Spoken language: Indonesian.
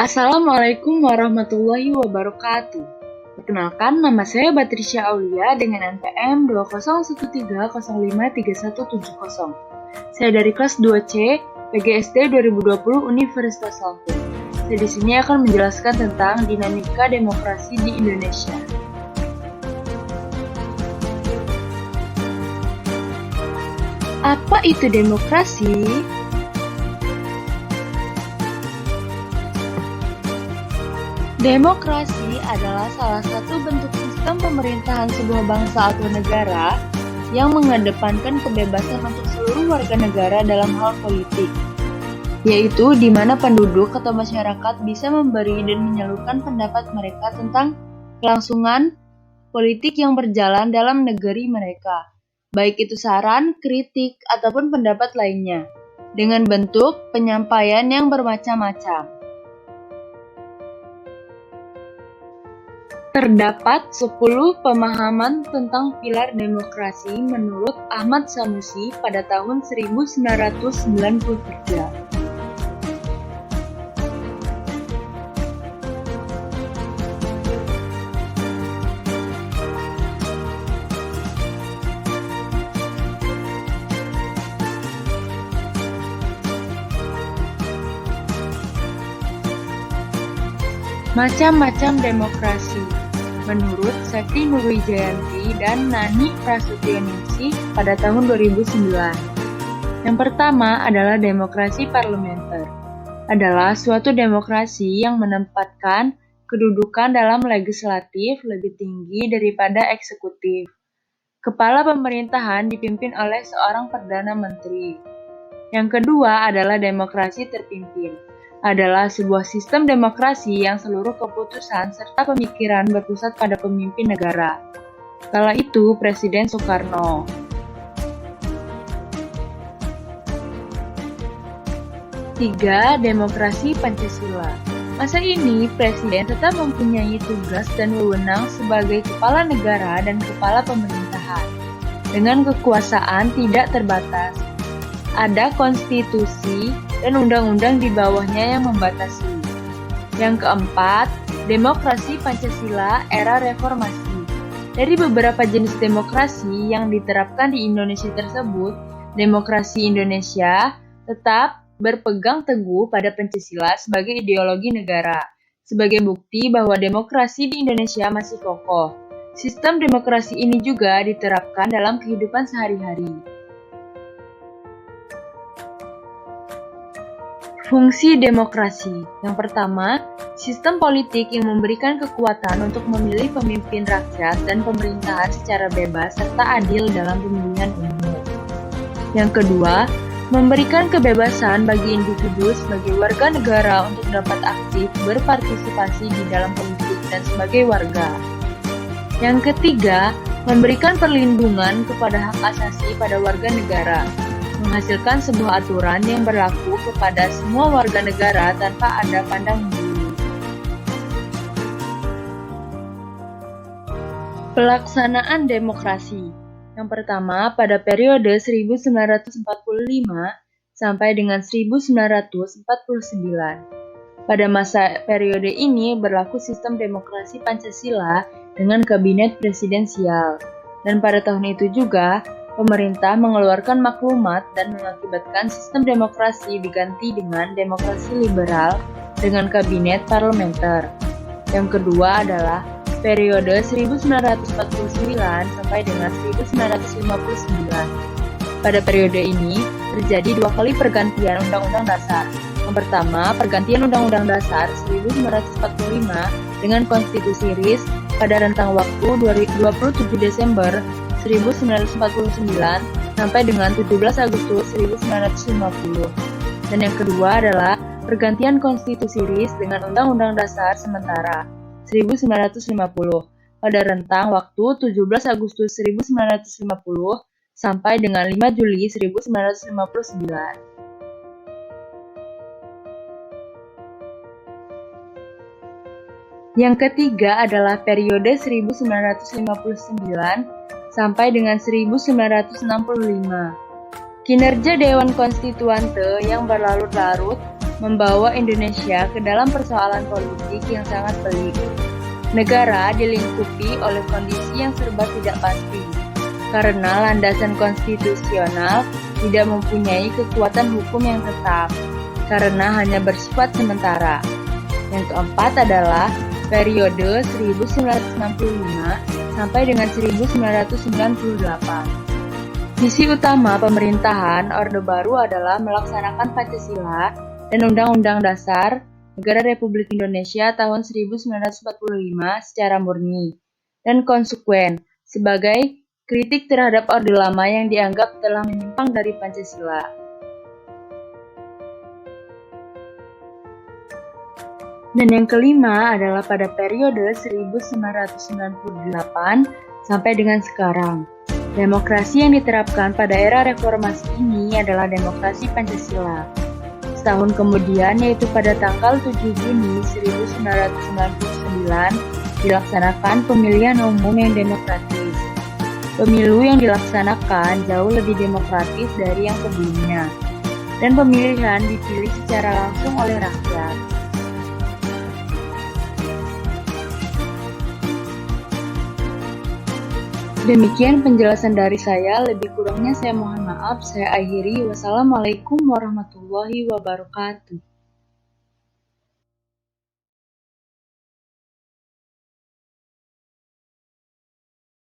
Assalamualaikum warahmatullahi wabarakatuh. Perkenalkan, nama saya Batrisya Aulia dengan NPM 20130531170. Saya dari kelas 2C, PGSD 2020 Universitas Lampung. Saya di sini akan menjelaskan tentang dinamika demokrasi di Indonesia. Apa itu demokrasi? Demokrasi adalah salah satu bentuk sistem pemerintahan sebuah bangsa atau negara yang mengedepankan kebebasan untuk seluruh warga negara dalam hal politik, yaitu di mana penduduk atau masyarakat bisa memberi dan menyalurkan pendapat mereka tentang kelangsungan politik yang berjalan dalam negeri mereka, baik itu saran, kritik, ataupun pendapat lainnya, dengan bentuk penyampaian yang bermacam-macam. Terdapat 10 pemahaman tentang pilar demokrasi menurut Ahmad Sanusi pada tahun 1993. Macam-macam demokrasi menurut Sekti Nurwijayanti dan Nani Prasetyoningsih pada tahun 2009. Yang pertama adalah demokrasi parlementer. Adalah suatu demokrasi yang menempatkan kedudukan dalam legislatif lebih tinggi daripada eksekutif. Kepala pemerintahan dipimpin oleh seorang perdana menteri. Yang kedua adalah demokrasi terpimpin. Adalah sebuah sistem demokrasi yang seluruh keputusan serta pemikiran berpusat pada pemimpin negara. Kala itu Presiden Soekarno. Tiga, demokrasi Pancasila. Masa ini Presiden tetap mempunyai tugas dan wewenang sebagai kepala negara dan kepala pemerintahan, dengan kekuasaan tidak terbatas. Ada konstitusi dan undang-undang di bawahnya yang membatasi. Yang keempat, demokrasi Pancasila era reformasi. Dari beberapa jenis demokrasi yang diterapkan di Indonesia tersebut, demokrasi Indonesia tetap berpegang teguh pada Pancasila sebagai ideologi negara, sebagai bukti bahwa demokrasi di Indonesia masih kokoh. Sistem demokrasi ini juga diterapkan dalam kehidupan sehari-hari. Fungsi demokrasi. Yang pertama, sistem politik yang memberikan kekuatan untuk memilih pemimpin rakyat dan pemerintahan secara bebas serta adil dalam pemilihan umum. Yang kedua, memberikan kebebasan bagi individu sebagai warga negara untuk dapat aktif berpartisipasi di dalam politik dan sebagai warga. Yang ketiga, memberikan perlindungan kepada hak asasi pada warga negara, menghasilkan sebuah aturan yang berlaku kepada semua warga negara tanpa ada pandang bulu. Pelaksanaan demokrasi. Yang pertama, pada periode 1945 sampai dengan 1949. Pada masa periode ini berlaku sistem demokrasi Pancasila dengan kabinet presidensial. Dan pada tahun itu juga, pemerintah mengeluarkan maklumat dan mengakibatkan sistem demokrasi diganti dengan demokrasi liberal dengan kabinet parlementer. Yang kedua adalah periode 1949 sampai dengan 1959. Pada periode ini terjadi dua kali pergantian Undang-Undang Dasar. Yang pertama, pergantian Undang-Undang Dasar 1945 dengan Konstitusi RIS pada rentang waktu 27 Desember 1949 sampai dengan 17 Agustus 1950. Dan yang kedua adalah pergantian Konstitusi RIS dengan Undang-Undang Dasar sementara 1950 pada rentang waktu 17 Agustus 1950 sampai dengan 5 Juli 1959. Yang ketiga adalah periode 1959 sampai dengan 1965. Kinerja Dewan Konstituante yang berlarut-larut membawa Indonesia ke dalam persoalan politik yang sangat pelik. Negara dilingkupi oleh kondisi yang serba tidak pasti, karena landasan konstitusional tidak mempunyai kekuatan hukum yang tetap, karena hanya bersifat sementara. Yang keempat adalah periode 1965 sampai dengan 1998. Misi utama pemerintahan Orde Baru adalah melaksanakan Pancasila dan Undang-Undang Dasar Negara Republik Indonesia tahun 1945 secara murni dan konsekuen sebagai kritik terhadap Orde Lama yang dianggap telah menyimpang dari Pancasila. Dan yang kelima adalah pada periode 1998 sampai dengan sekarang. Demokrasi yang diterapkan pada era reformasi ini adalah demokrasi Pancasila. Setahun kemudian, yaitu pada tanggal 7 Juni 1999, dilaksanakan pemilihan umum yang demokratis. Pemilu yang dilaksanakan jauh lebih demokratis dari yang sebelumnya, dan pemilihan dipilih secara langsung oleh rakyat. Demikian penjelasan dari saya, lebih kurangnya saya mohon maaf, saya akhiri. Wassalamualaikum warahmatullahi wabarakatuh.